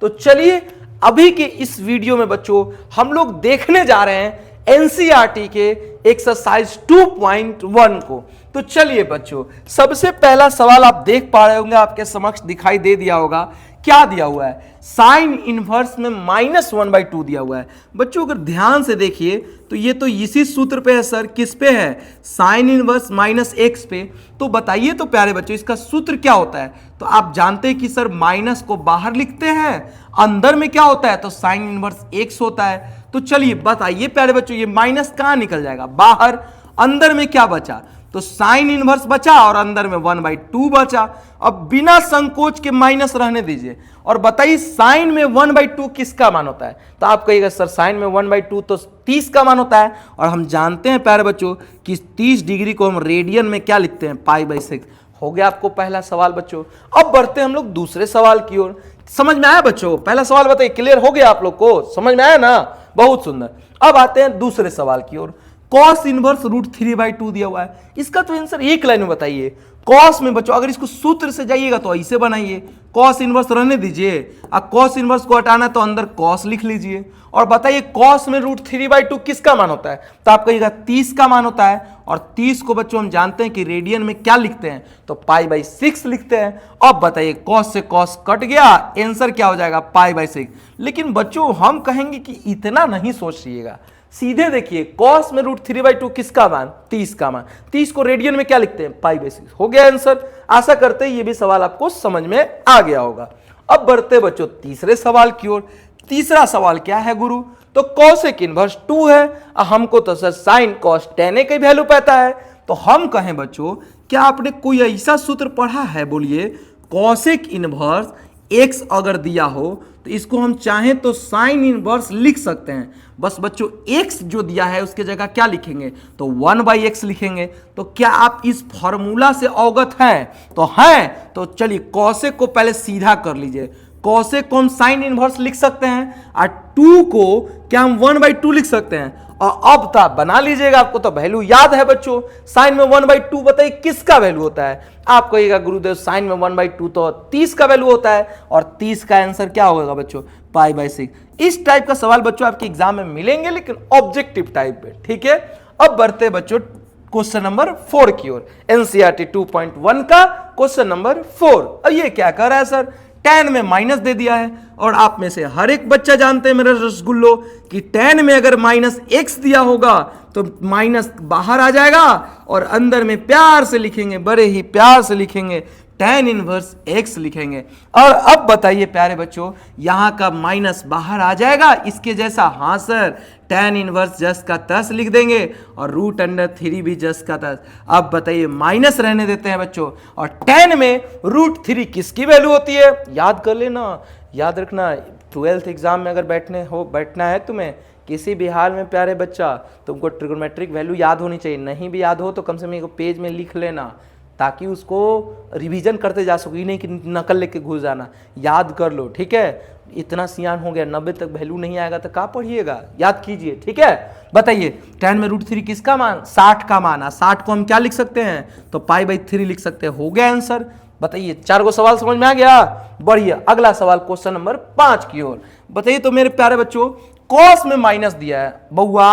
तो चलिए अभी के इस वीडियो में बच्चों हम लोग देखने जा रहे हैं एनसीईआरटी के एक्सरसाइज 2.1 को। तो चलिए बच्चों, सबसे पहला सवाल आप देख पा रहे होंगे, आपके समक्ष दिखाई दे दिया होगा। क्या दिया हुआ है? साइन इनवर्स में -1/2 दिया हुआ है। बच्चों अगर ध्यान से देखिए तो ये तो इसी सूत्र पे है सर। किस पे है? साइन इनवर्स -x पे। तो बताइए तो प्यारे बच्चों, इसका सूत्र क्या होता है? तो आप जानते हैं कि सर माइनस को बाहर लिखते हैं, अंदर में क्या होता है? तो साइन इनवर्स x होता है। तो चलिए बताइए प्यारे बच्चों, ये माइनस कहां निकल जाएगा? बाहर। अंदर में क्या बचा? तो साइन इनवर्स बचा और अंदर में 1/2 बचा। अब बिना संकोच के माइनस रहने दीजिए और बताइए साइन में 1/2 किसका मान होता है? तो आप कहिएगा सर साइन में 1/2 तो 30 का मान होता है, और हम जानते हैं प्यारे बच्चों कि 30 डिग्री को हम रेडियन में क्या लिखते हैं? π/6। हो गया आपको पहला सवाल बच्चों। अब बढ़ते हैं हम लोग दूसरे सवाल की ओर। समझ में आया बच्चों? पहला सवाल बताइए, क्लियर हो गया आप लोग को? समझ में आया ना? बहुत सुंदर। अब आते हैं दूसरे सवाल की ओर। कॉस इनवर्स √3/2 दिया हुआ है। इसका तो आंसर एक लाइन में बताइए। कॉस में बच्चों अगर इसको सूत्र से जाइएगा तो ऐसे बनाइए, कॉस इनवर्स रहने दीजिए, अब कॉस इनवर्स को हटाना तो अंदर कॉस लिख लीजिए और बताइए कॉस में √3/2 किसका मान होता है? तो आप कहिएगा 30 का मान होता है, और 30 को बच्चों हम जानते हैं कि रेडियन में क्या लिखते हैं? तो π/6 लिखते हैं। अब बताइए कॉस से कॉस कट गया, आंसर क्या हो जाएगा? π/6। लेकिन बच्चों हम कहेंगे कि इतना नहीं सोचिएगा, सीधे देखिए कॉस में √3/2 किसका मान? 30 का मान। 30 को रेडियन में क्या लिखते हैं? π/6। हो गया आंसर। आशा करते हैं ये भी सवाल आपको समझ में आ गया होगा। अब बढ़ते बच्चों तीसरे सवाल की ओर। तीसरा सवाल क्या है गुरु? तो कॉसेक इनवर्स 2 है, हमको तो sir sine cos tan A की वैल्यू पता है। तो हम कहें बच्चों, क्या आपने कोई ऐसा सूत्र पढ़ा है? बोलिए। कॉसेक इनवर्स x अगर दिया हो तो इसको हम चाहें तो साइन इनवर्स लिख सकते हैं। बस बच्चों x जो दिया है उसके जगह क्या लिखेंगे? तो 1/x लिखेंगे। तो क्या आप इस फॉर्मूला से अवगत हैं? तो हैं। तो चलिए कॉसेक को पहले सीधा कर लीजिए। कॉसेक को हम साइन इनवर्स लिख सकते हैं और 2 को क्या हम 1/2 लिख सकते हैं। और अब तो आप बना लीजिएगा, आपको तो वैल्यू याद है बच्चों। साइन में 1/2 बताइए किसका वैल्यू होता है? आप कहिएगा गुरुदेव साइन में 1/2 तो 30 का वैल्यू होता है, और 30 का आंसर क्या होगा बच्चों? π/6। इस टाइप का सवाल बच्चों आपके एग्जाम में मिलेंगे, लेकिन ऑब्जेक्टिव टाइप में। ठीक है। अब बढ़ते बच्चों क्वेश्चन नंबर 4 की ओर। एनसीईआरटी 2.1 का क्वेश्चन नंबर 4। अब ये क्या कर रहा है सर? tan में माइनस दे दिया है, और आप में से हर एक बच्चा जानते हैं मेरे रसगुल्लो कि tan में अगर -x दिया होगा तो माइनस बाहर आ जाएगा और अंदर में प्यार से लिखेंगे, बड़े ही प्यार से लिखेंगे, tan इनवर्स x लिखेंगे। और अब बताइए प्यारे बच्चों, यहां का माइनस बाहर आ जाएगा इसके जैसा? हाँ सर, tan इनवर्स जस का तस लिख देंगे और √3 भी जस का तस। अब बताइए माइनस रहने देते हैं बच्चों, और tan में √3 किसकी वैल्यू होती है? याद कर लेना, याद रखना। 12th एग्जाम में अगर बैठना है तुम्हें किसी भी हाल में प्यारे बच्चा, तुमको ट्रिगोनोमेट्रिक वैल्यू याद होनी चाहिए। नहीं भी याद हो तो कम से कम एक पेज में लिख लेना, ताकि उसको रिवीजन करते जा सको, नहीं कि नकल लेके घुस जाना। याद कर लो, ठीक है। इतना सियान हो गया, 90 तक वैल्यू नहीं आएगा तो कहाँ पढ़िएगा? याद कीजिए, ठीक है। बताइए tan में √3 किसका मान? 60 का मान है। 60 को हम क्या लिख सकते हैं? तो π/3 लिख सकते हैं। हो गया आंसर। बताइए 4 गो सवाल समझ में आ गया? बढ़िया। अगला सवाल क्वेश्चन नंबर 5 की ओर। बताइए तो मेरे प्यारे बच्चों, कॉस में माइनस दिया है। बउआ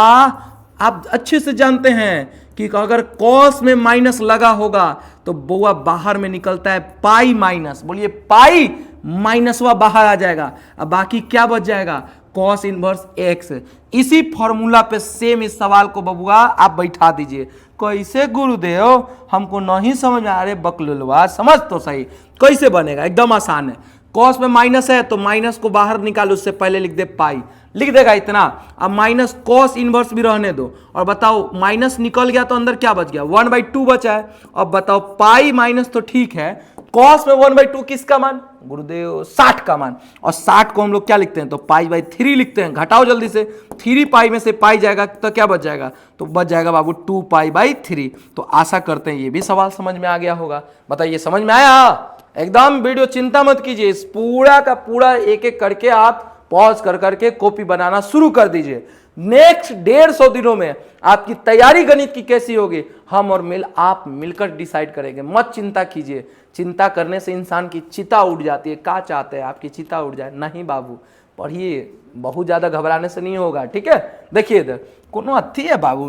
आप अच्छे से जानते हैं कि अगर कॉस में माइनस लगा होगा तो बउआ बाहर में निकलता है पाई माइनस। बोलिए पाई माइनस वा बाहर आ जाएगा, अब बाकी क्या बच जाएगा? Cos inverse x। इसी फॉर्मूला पे सेम इस सवाल को बबुआ आप बैठा दीजिए। कैसे गुरुदेव? हमको नहीं समझ में आ रहे। बकलुलवा समझ तो सही, कैसे बनेगा? एकदम आसान है। कॉस में माइनस है तो माइनस को बाहर निकालो, उससे पहले लिख दे पाई, लिख देगा इतना। अब माइनस कॉस इनवर्स भी रहने दो, और बताओ माइनस निकल गया तो अंदर क्या बच गया? 1/2 बचा है। अब बताओ पाई माइनस तो ठीक है, कॉस में 1/2 किसका मान? गुरुदेव 60 का मान। और 60 को हम लोग क्या लिखते हैं? तो π/3 लिखते हैं। घटाओ जल्दी से, 3 पाई में से पाई जाएगा तो क्या बच जाएगा? तो बच जाएगा बाबू 2π/3। तो आशा करते हैं ये भी सवाल समझ में आ गया होगा। बताइए समझ में आया? एकदम वीडियो चिंता मत कीजिए, इस पूरा का पूरा एक एक करके आप पॉज कर करके कॉपी बनाना शुरू कर दीजिए। नेक्स्ट 150 दिनों में आपकी तैयारी गणित की कैसी होगी, हम और आप मिलकर डिसाइड करेंगे। मत चिंता कीजिए, चिंता करने से इंसान की चिता उड़ जाती है। क्या चाहते हैं आपकी चिता उड़ जाए? नहीं बाबू, पढ़िए, बहुत ज्यादा घबराने से नहीं होगा, ठीक है। देखिए इधर कोनो अथी है बाबू,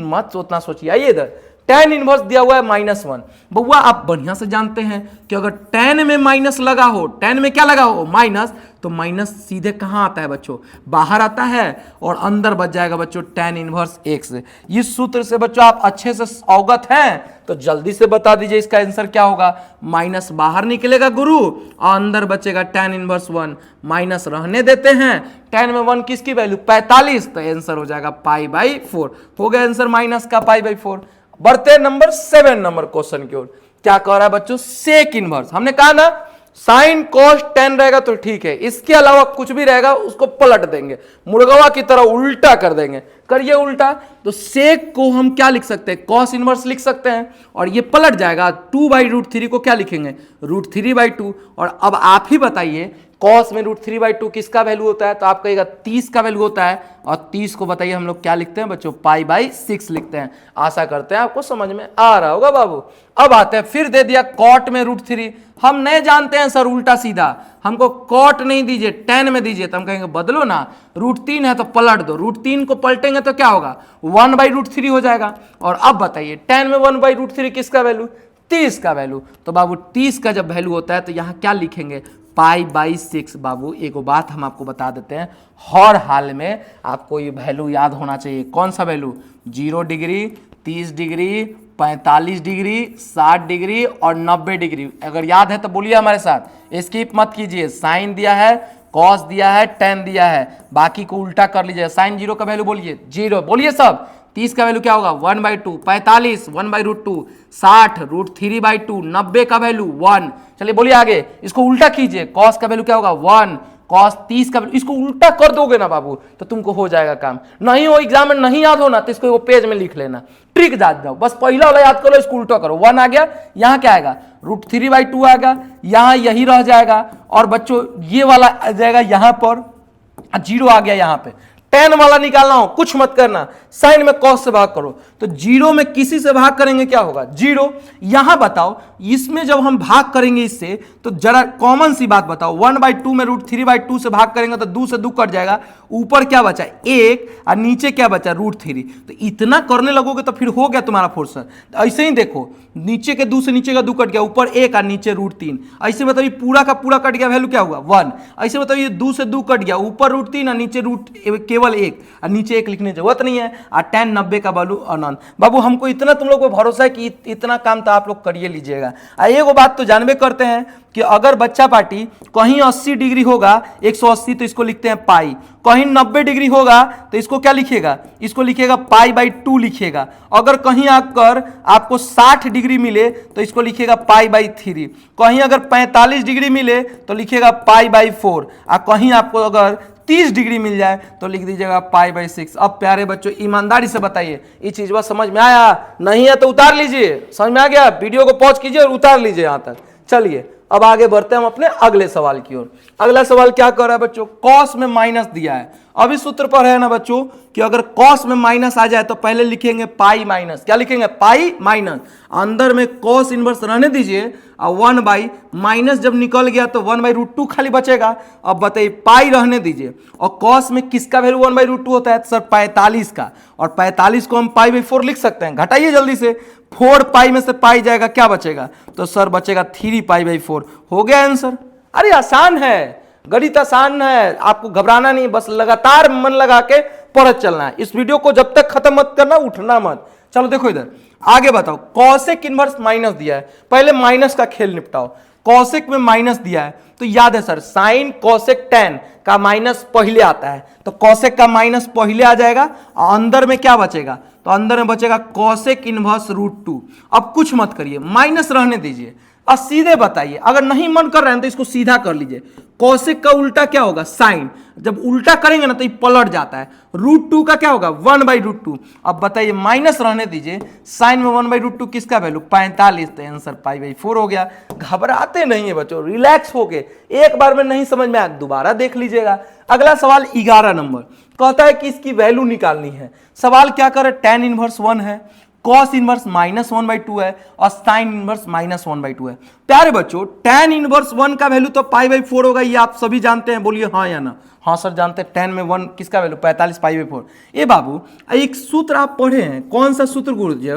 मत सोचना सोचिए। आइए इधर tan इनवर्स दिया हुआ है -1। बउआ आप बढ़िया से जानते हैं कि अगर tan में माइनस लगा हो, tan में क्या लगा हो माइनस, तो माइनस सीधे कहां आता है बच्चों, बाहर आता है और अंदर बच जाएगा बच्चों tan इनवर्स x। इस सूत्र से बच्चों आप अच्छे से अवगत हैं तो जल्दी से बता दीजिए इसका आंसर क्या होगा। माइनस बाहर निकलेगा गुरु और अंदर बचेगा tan इनवर्स 1। माइनस रहने देते हैं, tan में 1 किसकी वैल्यू 45, तो आंसर हो जाएगा π/4। हो गया आंसर माइनस का π/4। बढ़ते नंबर 7 नंबर क्वेश्चन की ओर। क्या कह रहा है बच्चों, सेक इनवर्स। हमने कहा ना साइन cos tan रहेगा तो ठीक है, इसके अलावा कुछ भी रहेगा उसको पलट देंगे, मुर्गवा की तरह उल्टा कर देंगे। करिए उल्टा, तो सेक को हम क्या लिख सकते हैं, cos इनवर्स लिख सकते हैं और ये पलट जाएगा। 2/√3 को क्या लिखेंगे, √3/2। और अब आप ही बताइए cos में √3/2 किसका वैल्यू होता है, तो आप कहिएगा 30 का वैल्यू होता है। और 30 को बताइए हम लोग क्या लिखते हैं बच्चों, π/6 लिखते हैं। आशा करते हैं आपको समझ में आ रहा होगा बाबू। अब आते हैं, फिर दे दिया cot में √3। हम नहीं जानते हैं सर उल्टा सीधा, हमको cot नहीं दीजिए tan में दीजिए, तो हम कहेंगे बदलो ना, √3 है तो पलट दो, √3 को पलटेंगे तो क्या होगा 1/√3 हो जाएगा। और अब बताइए tan में 1/√3 किसका वैल्यू, 30 का वैल्यू। तो बाबू 30 का जब वैल्यू होता है तो यहाँ क्या लिखेंगे, π/6। बाबू एक बात हम आपको बता देते हैं, हर हाल में आपको ये वैल्यू याद होना चाहिए। कौन सा value, 0 degree, 30 degree, 45 degree, 60 degree और 90 डिग्री। अगर याद है तो बोलिए हमारे साथ, स्किप मत कीजिए। साइन दिया है, कॉस दिया है, tan दिया है, बाकी को उल्टा कर लीजिए। साइन 0 का वैल्यू बोलिए 0, बोलिए सब। 30 का वैल्यू क्या होगा 1/2, 45 1/√2, 60 √3/2, 90 का वैल्यू 1। चलिए बोलिए आगे, इसको उल्टा कीजिए। cos का वैल्यू क्या होगा 1, cos 30 का वैल्यू, इसको उल्टा कर दोगे ना बाबू तो तुमको हो जाएगा काम। नहीं हो एग्जाम में नहीं याद होना तो इसको वो पेज में लिख लेना, ट्रिक याद जाओ, बस पहला वाला याद करो, इसको उल्टा करो। 1 आ गया, यहाँ क्या आएगा √3/2 आएगा, यहाँ यही रह जाएगा और बच्चों ये वाला आ जाएगा यहाँ पर, 0 आ गया यहाँ पे। tan वाला निकालना हो कुछ मत करना, साइन में cos से भाग करो, तो 0 में किसी से भाग करेंगे क्या होगा 0। यहां बताओ इसमें जब हम भाग करेंगे इससे तो जरा कॉमन सी बात बताओ, 1/2 में √3/2 से भाग करेंगे तो 2 से 2 कट जाएगा, ऊपर क्या बचा 1 और नीचे क्या बचा √3। तो इतना करने लगोगे तो फिर हो गया तुम्हारा फोर्सर। ऐसे ही देखो, नीचे के 2 से नीचे का 2 कट गया, ऊपर 1 और नीचे √3। ऐसे बताइए पूरा का पूरा कट गया, वैल्यू क्या हुआ 1। ऐसे बताइए 2 से 2 कट गया, ऊपर √3 और नीचे केवल 1 और नीचे 1 लिखने की जरूरत नहीं है। और tan 90 का वैल्यू अनंत। बाबू हमको इतना तुम लोग को भरोसा है कि इतना काम तो आप लोग करिए लीजिएगा। एक बात तो जानबे करते हैं कि अगर बच्चा पार्टी कहीं 80 डिग्री होगा 180 तो इसको लिखते हैं पाई, कहीं 90 डिग्री होगा तो इसको क्या लिखेगा, इसको लिखेगा π/2 लिखेगा। अगर कहीं आकर आपको 60 डिग्री मिले तो इसको लिखेगा π/3, कहीं अगर 45 डिग्री मिले तो लिखेगा π/4 और कहीं आपको अगर 30 डिग्री मिल जाए तो लिख दीजिएगा π/6। अब प्यारे बच्चों ईमानदारी से बताइए ये चीज बस समझ में आया, नहीं है तो उतार लीजिए। समझ में आ गया, वीडियो को पॉज कीजिए और उतार लीजिए यहां तक। चलिए अब आगे बढ़ते हैं हम अपने अगले सवाल की ओर। अगला सवाल क्या कर रहा है बच्चों, cos में माइनस दिया है। अब इस सूत्र पर है ना बच्चों कि अगर cos में माइनस आ जाए तो पहले लिखेंगे पाई माइनस, क्या लिखेंगे पाई माइनस, अंदर में cos इनवर्स रहने दीजिए और 1 माइनस जब निकल गया तो 1/√2 खाली बचेगा। अब बताइए पाई रहने दीजिए और cos में किसका वैल्यू 1/√2 होता है सर 45 का, और 45 को हम π/4 लिख सकते हैं। घटाइए जल्दी से, 4 पाई में से पाई जाएगा, क्या बचेगा तो सर बचेगा 3π/4। हो गया आंसर। अरे आसान है, गणित आसान है, आपको घबराना नहीं, बस लगातार मन लगा के पढ़त चलना है। इस वीडियो को जब तक खत्म मत करना, उठना मत। चलो देखो इधर आगे बताओ, कॉसेक इनवर्स माइनस दिया है, पहले माइनस का खेल निपटाओ। कॉसेक में माइनस दिया है तो याद है सर साइन कॉसेक tan का माइनस पहले आता है, तो कॉसेक का माइनस पहले आ जाएगा और अंदर में क्या बचेगा, तो अंदर में बचेगा कॉसेक इनवर्स √2। अब कुछ मत करिए, माइनस रहने दीजिए, अब सीधे बताइए, अगर नहीं मन कर रहे हैं तो इसको सीधा कर लीजिए। कौशिक का उल्टा क्या होगा? साइन। जब उल्टा करेंगे ना तो ये पलट जाता है। √2 का क्या होगा? 1/√2। अब बताइए, माइनस रहने दीजिए, साइन में 1/√2 किसका वैल्यू? 45। तो आंसर π/4 हो गया। घबराते नहीं है बच्चों, रिलैक्स होके, एक बार में नहीं समझ में आया दोबारा देख लीजिएगा। अगला सवाल 11 नंबर कहता है कि इसकी वैल्यू निकालनी है। सवाल क्या करे? tan इनवर्स 1 है, cos इनवर्स -1/2 है और sin इनवर्स -1/2 है। प्यारे बच्चों, tan इनवर्स 1 का वैल्यू तो π/4 होगा, ये आप सभी जानते हैं, बोलिए हाँ या ना। हाँ सर जानते हैं, tan में 1 किसका वैल्यू? 45 π/4। ए बाबू, एक सूत्र आप पढ़े हैं, कौन सा सूत्र गुरुजी?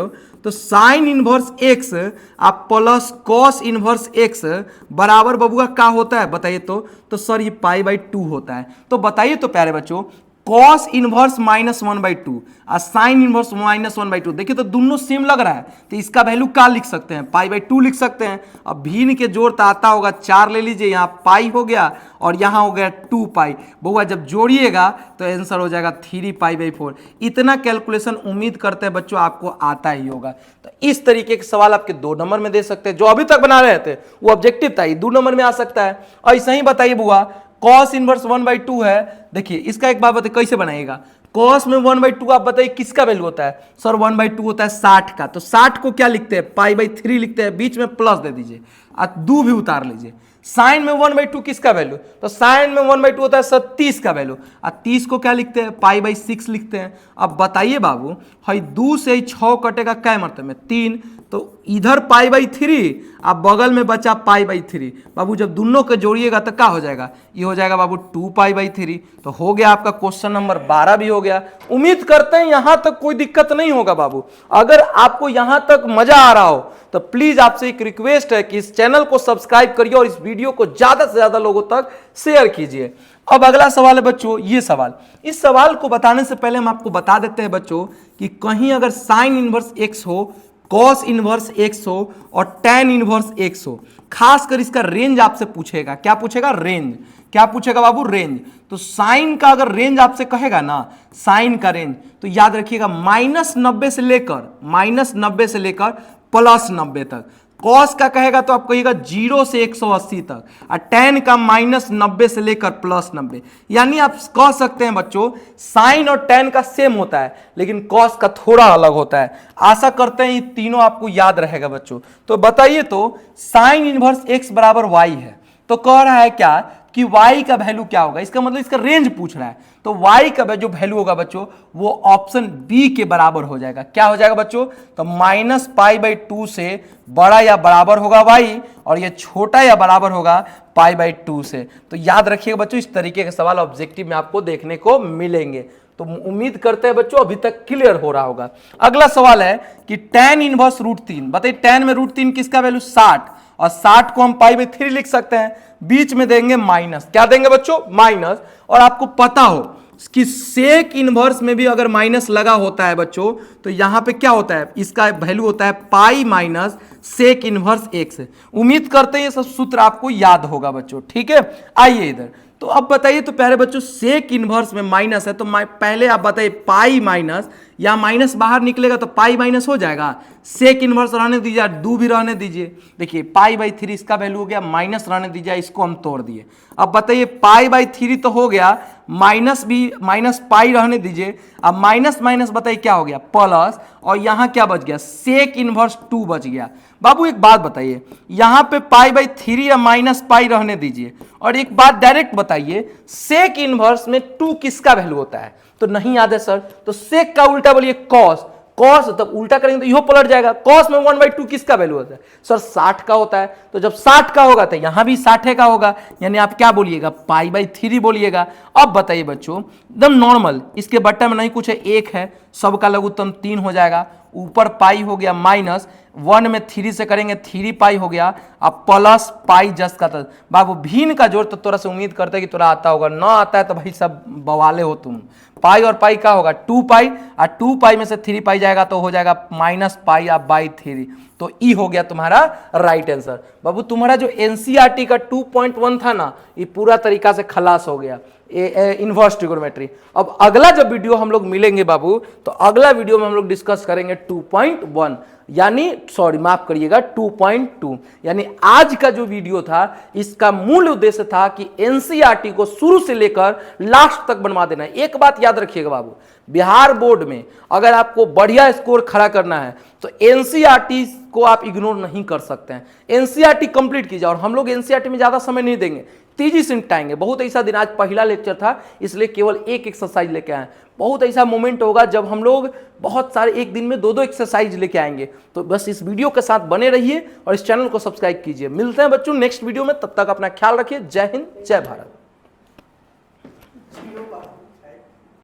तो sin इनवर्स x आप प्लस cos इनवर्स x बराबर बबुआ का होता है बताइए तो सर ये π/2 होता है। तो बताइए तो प्यारे बच्चों, cos इनवर्स -1/2 और साइन इनवर्स -1/2, देखिए तो दोनों सेम लग रहा है, तो इसका वैल्यू क्या लिख सकते हैं? π/2 लिख सकते हैं। अब भिन्न के जोड़ तो आता होगा, 4 ले लीजिए, यहाँ पाई हो गया और यहाँ हो गया 2π। बउआ जब जोड़िएगा तो आंसर हो जाएगा 3π/4। इतना कैलकुलेशन उम्मीद करते हैं बच्चों आपको आता ही होगा। तो इस तरीके के सवाल आपके 2 नंबर में दे सकते हैं, जो अभी तक बना रहे थे वो ऑब्जेक्टिव था, 2 नंबर में आ सकता है। और ऐसा ही बताइए बुआ, cos इनवर्स 1/2 है, देखिए इसका एक बात बताइए कैसे बनाइएगा। cos में 1/2 आप बताइए किसका वैल्यू होता है? सर 1/2 होता है 60 का, तो 60 को क्या लिखते हैं? π/3 लिखते हैं, बीच में प्लस दे दीजिए और 2 भी उतार लीजिए। साइन में 1/2 किसका वैल्यू? तो साइन में 1/2 होता है 30 का वैल्यू, और 30 को क्या लिखते हैं? π/6 लिखते हैं। अब बताइए बाबू, हई 2 से 6 कटेगा क्या मतलब में? 3, तो इधर π/3 आप बगल में बचा π/3। बाबू जब दोनों को जोड़िएगा तो क्या हो जाएगा? ये हो जाएगा बाबू 2π/3। तो हो गया आपका क्वेश्चन नंबर 12 भी हो गया। उम्मीद करते हैं यहां तक कोई दिक्कत नहीं होगा बाबू। अगर आपको यहां तक मजा आ रहा हो तो प्लीज आपसे एक रिक्वेस्ट है कि इस चैनल को सब्सक्राइब करिए और इस वीडियो को ज्यादा से ज्यादा लोगों तक शेयर कीजिए। अब अगला सवाल है बच्चों, ये सवाल, इस सवाल को बताने से पहले हम आपको बता देते हैं बच्चों कि कहीं अगर साइन इनवर्स x हो, cos इनवर्स x हो और tan इनवर्स x हो, खासकर इसका रेंज आपसे पूछेगा। क्या पूछेगा? रेंज। क्या पूछेगा बाबू? रेंज। तो साइन का अगर रेंज आपसे कहेगा ना, साइन का रेंज, तो याद रखिएगा -90 से लेकर +90 तक। कॉस का कहेगा तो आप कहिएगा 0 से 180 तक, और tan का -90 से लेकर +90। यानी आप कह सकते हैं बच्चों, साइन और tan का सेम होता है लेकिन कॉस का थोड़ा अलग होता है। आशा करते हैं ये तीनों आपको याद रहेगा बच्चों। तो बताइए तो, साइन इनवर्स x बराबर y है, तो कह रहा है क्या कि y का वैल्यू क्या होगा? इसका मतलब इसका रेंज पूछ रहा है, तो y का जो वैल्यू होगा बच्चों वो ऑप्शन बी के बराबर हो जाएगा। क्या हो जाएगा बच्चों? तो -π/2 से बड़ा या बराबर होगा y, और ये छोटा या बराबर होगा π/2 से। तो याद रखिएगा बच्चों, इस तरीके के सवाल ऑब्जेक्टिव में आपको देखने को मिलेंगे। तो उम्मीद करते हैं बच्चों अभी तक क्लियर हो रहा होगा। अगला सवाल है कि tan इनवर्स √3, बताइए tan में √3 किसका वैल्यू? 60, और 60 को हम π/3 लिख सकते हैं, बीच में देंगे माइनस। क्या देंगे बच्चों? माइनस। और आपको पता हो कि सेक इनवर्स में भी अगर माइनस लगा होता है बच्चों, तो यहां पे क्या होता है? इसका वैल्यू होता है pi minus sec inverse x। उम्मीद करते हैं ये सब सूत्र आपको याद होगा बच्चों, ठीक है। आइए इधर, तो अब बताइए तो प्यारे बच्चों, सेक इनवर्स में माइनस है, तो पहले आप बताइए पाई माइनस, या माइनस बाहर निकलेगा तो पाई माइनस हो जाएगा। सेक इनवर्स रहने दीजिए, 2 भी रहने दीजिए। देखिए π/3 इसका वैल्यू हो गया, माइनस रहने दीजिए, इसको हम तोड़ दिए। अब बताइए π/3 तो हो गया, माइनस भी, माइनस पाई रहने दीजिए। अब माइनस माइनस बताइए क्या हो गया? प्लस, और यहां क्या बच गया? सेक इनवर्स 2 बच गया। बाबू एक बात बताइए, यहां पे π/3 या माइनस पाई रहने दीजिए, और एक बात डायरेक्ट बताइए, सेक इनवर्स में 2 किसका वैल्यू होता है? तो नहीं याद है सर, तो सेक का उल्टा बोलिए कॉस। कॉस तब उल्टा करेंगे तो इहो पलट जाएगा। कॉस में 1/2 किसका वैल्यू होता है? सर 60 का होता है। तो जब 60 का होगा तो यहां भी 60 का होगा, यानी आप क्या बोलिएगा? π/3 बोलिएगा। अब बताइए बच्चों, एकदम नॉर्मल, इसके बट्टा में नहीं कुछ है, 1 है, सबका लघुत्तम 3 हो जाएगा, ऊपर पाई हो गया माइनस 1 में 3 से करेंगे 3π हो गया, अब प्लस पाई जस्ट का। बाबू भिन्न का जोड़ तो थोड़ा से उम्मीद करते हैं कि थोड़ा आता होगा, ना आता है तो भाई सब बवाले हो तुम। पाई और पाई का होगा 2π, और 2π में से 3π जाएगा तो हो जाएगा -π/3। तो ई हो गया तुम्हारा राइट आंसर। बाबू तुम्हारा जो एनसीईआरटी का 2.1 था ना, ये पूरा तरीका से खलास हो गया, इनवर्स ट्रिगोनोमेट्री। अब अगला जब वीडियो हम लोग मिलेंगे बाबू, तो अगला वीडियो में हम लोग डिस्कस करेंगे 2.1। यानी सॉरी माफ करिएगा 2.2। यानी आज का जो वीडियो था इसका मूल उद्देश्य था कि एनसीईआरटी को शुरू से लेकर लास्ट तक बनवा देना है। एक बात याद रखिएगा बाबू, बिहार बोर्ड में अगर आपको बढ़िया स्कोर खड़ा करना है तो एनसीईआरटी को आप इग्नोर नहीं कर सकते हैं। एनसीईआरटी कंप्लीट कीजिए, और हम लोग एनसीईआरटी में ज्यादा समय नहीं देंगे, तेजी से निपटाएंगे। बहुत ऐसा दिन, आज पहला लेक्चर था इसलिए केवल एक एक्सरसाइज लेके आए। बहुत ऐसा मोमेंट होगा जब हम लोग बहुत सारे एक दिन में 2-2 एक्सरसाइज लेके आएंगे। तो बस इस वीडियो के साथ बने रहिए और इस चैनल को सब्सक्राइब कीजिए। मिलते हैं बच्चों नेक्स्ट वीडियो में, तब तक अपना ख्याल रखिए। जय हिंद, जय भारत।